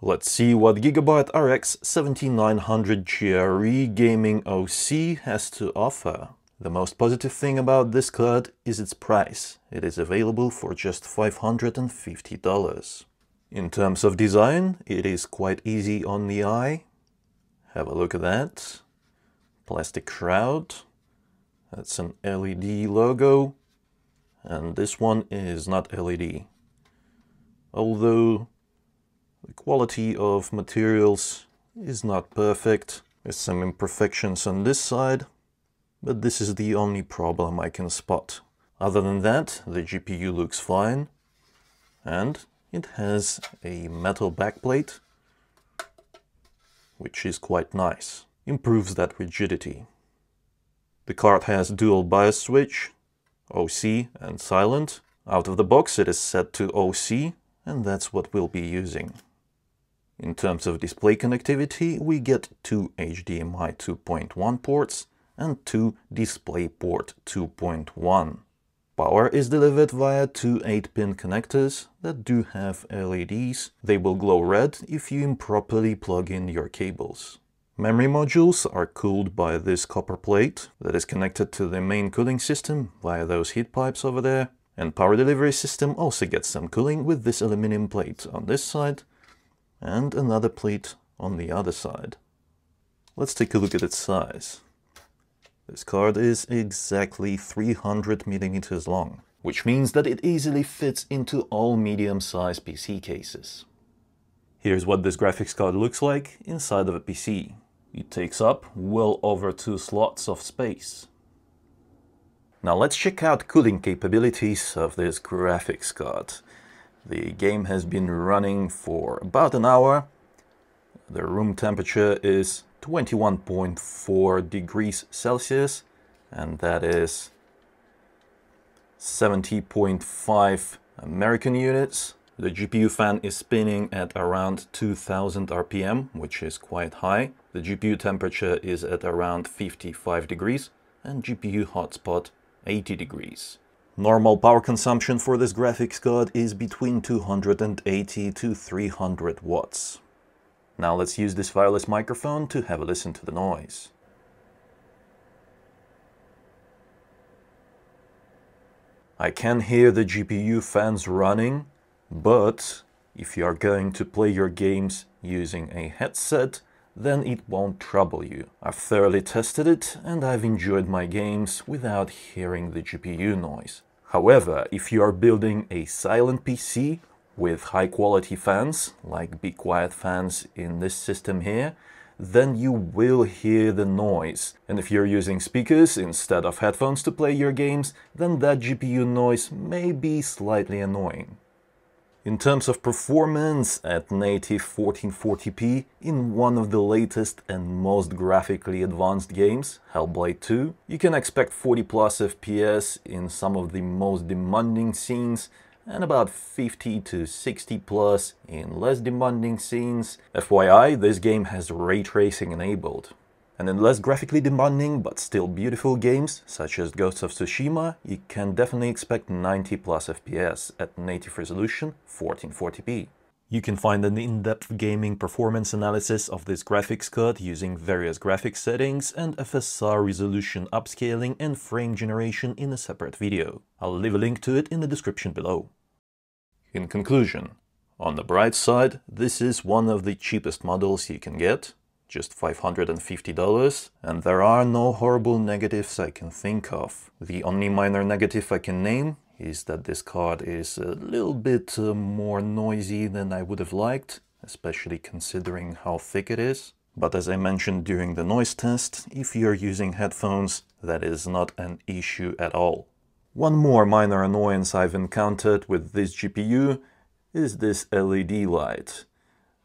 Let's see what GIGABYTE RX 7900 GRE Gaming OC has to offer. The most positive thing about this card is its price. It is available for just $550. In terms of design, it is quite easy on the eye. Have a look at that. Plastic shroud. That's an LED logo. And this one is not LED. Although the quality of materials is not perfect. There's some imperfections on this side, but this is the only problem I can spot. Other than that, the GPU looks fine, and it has a metal backplate, which is quite nice. Improves that rigidity. The card has dual BIOS switch, OC and silent. Out of the box it is set to OC, and that's what we'll be using. In terms of display connectivity, we get two HDMI 2.1 ports and two DisplayPort 2.1. Power is delivered via two 8-pin connectors that do have LEDs. They will glow red if you improperly plug in your cables. Memory modules are cooled by this copper plate that is connected to the main cooling system via those heat pipes over there. And power delivery system also gets some cooling with this aluminum plate on this side and another plate on the other side. Let's take a look at its size. This card is exactly 300 millimeters long, which means that it easily fits into all medium-sized PC cases. Here's what this graphics card looks like inside of a PC. It takes up well over 2 slots of space. Now let's check out cooling capabilities of this graphics card. The game has been running for about an hour. The room temperature is 21.4 degrees Celsius, and that is 70.5 American units. The GPU fan is spinning at around 2000 RPM, which is quite high. The GPU temperature is at around 55 degrees, and GPU hotspot 80 degrees. Normal power consumption for this graphics card is between 280 to 300 watts. Now let's use this wireless microphone to have a listen to the noise. I can hear the GPU fans running, but if you are going to play your games using a headset, then it won't trouble you. I've thoroughly tested it and I've enjoyed my games without hearing the GPU noise. However, if you are building a silent PC with high quality fans, like Be Quiet fans in this system here, then you will hear the noise. And if you're using speakers instead of headphones to play your games, then that GPU noise may be slightly annoying. In terms of performance, at native 1440p in one of the latest and most graphically advanced games, Hellblade 2, you can expect 40 plus FPS in some of the most demanding scenes and about 50 to 60 plus in less demanding scenes. FYI, this game has ray tracing enabled. And in less graphically demanding but still beautiful games, such as Ghost of Tsushima, you can definitely expect 90 plus FPS at native resolution 1440p. You can find an in-depth gaming performance analysis of this graphics card using various graphics settings and FSR resolution upscaling and frame generation in a separate video. I'll leave a link to it in the description below. In conclusion, on the bright side, this is one of the cheapest models you can get. Just $550, and there are no horrible negatives I can think of. The only minor negative I can name is that this card is a little bit more noisy than I would have liked, especially considering how thick it is. But as I mentioned during the noise test, if you're using headphones, that is not an issue at all. One more minor annoyance I've encountered with this GPU is this LED light.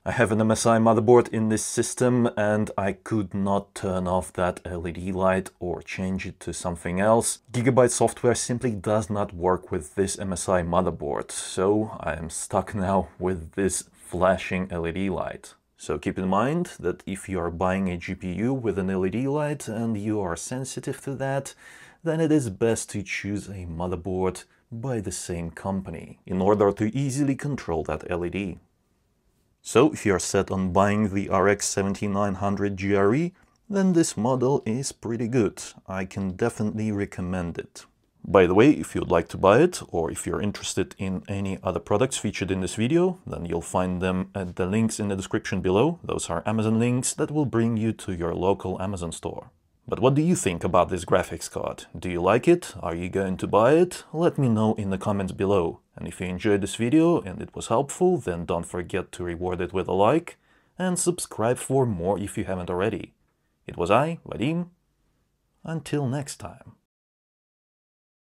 I have an MSI motherboard in this system and I could not turn off that LED light or change it to something else. GIGABYTE software simply does not work with this MSI motherboard, so I am stuck now with this flashing LED light. So keep in mind that if you are buying a GPU with an LED light and you are sensitive to that, then it is best to choose a motherboard by the same company in order to easily control that LED. So if you're set on buying the RX 7900 GRE, then this model is pretty good. I can definitely recommend it. By the way, if you'd like to buy it, or if you're interested in any other products featured in this video, then you'll find them at the links in the description below. Those are Amazon links that will bring you to your local Amazon store. But what do you think about this graphics card? Do you like it? Are you going to buy it? Let me know in the comments below. And if you enjoyed this video and it was helpful, then don't forget to reward it with a like and subscribe for more if you haven't already. It was I, Vadim. Until next time.